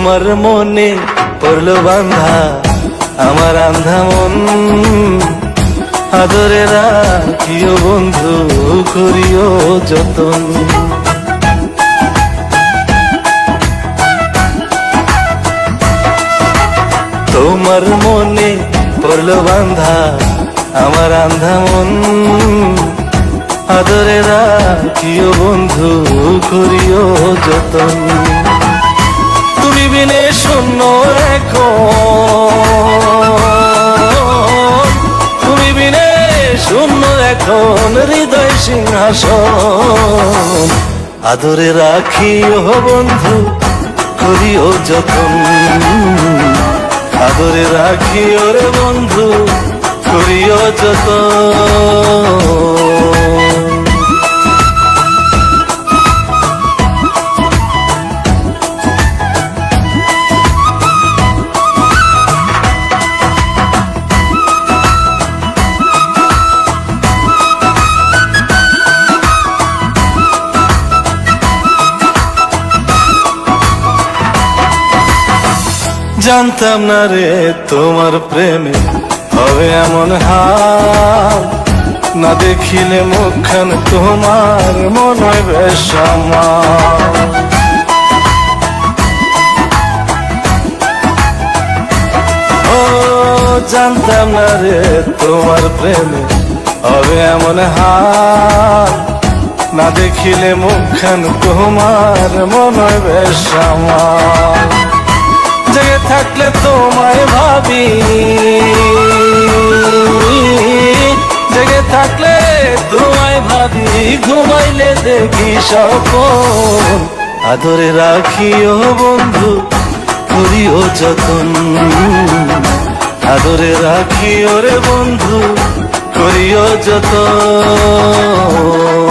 তোমার মনে পড়লো বান্ধা আমার আন্ধা মন, আদরে রাখিও বন্ধু করিও যতন। তোমার মনে পড়লো বান্ধা আমার আন্ধা মন, আদরে রাখিও বন্ধু করিও যতন। তুমি বিনে শূন্য এখন, তুমি বিনে শূন্য এখন হৃদয় সিংহাসন, আদরে রাখিও বন্ধু করিও যতন, আদরে রাখিও রে বন্ধু করিও যতন। জানতাম না রে তোমার প্রেমে হবে এমন হাল, না দেখিলে মুখখান তোমার মনে হয় বেশ আমার। ও জানতাম না রে তোমার প্রেমে হবে এমন হাল, না দেখিলে মুখখান তোমার মনে হয় বেশ আমার। জেগে থাকলে তোমায় ভাবি, জেগে থাকলে তোমায় ভাবি, ঘুমাইলে দেখি স্বপ্ন, আদরে রাখিও বন্ধু করিও যতন, আদরে রাখিও রে বন্ধু করিও যতন।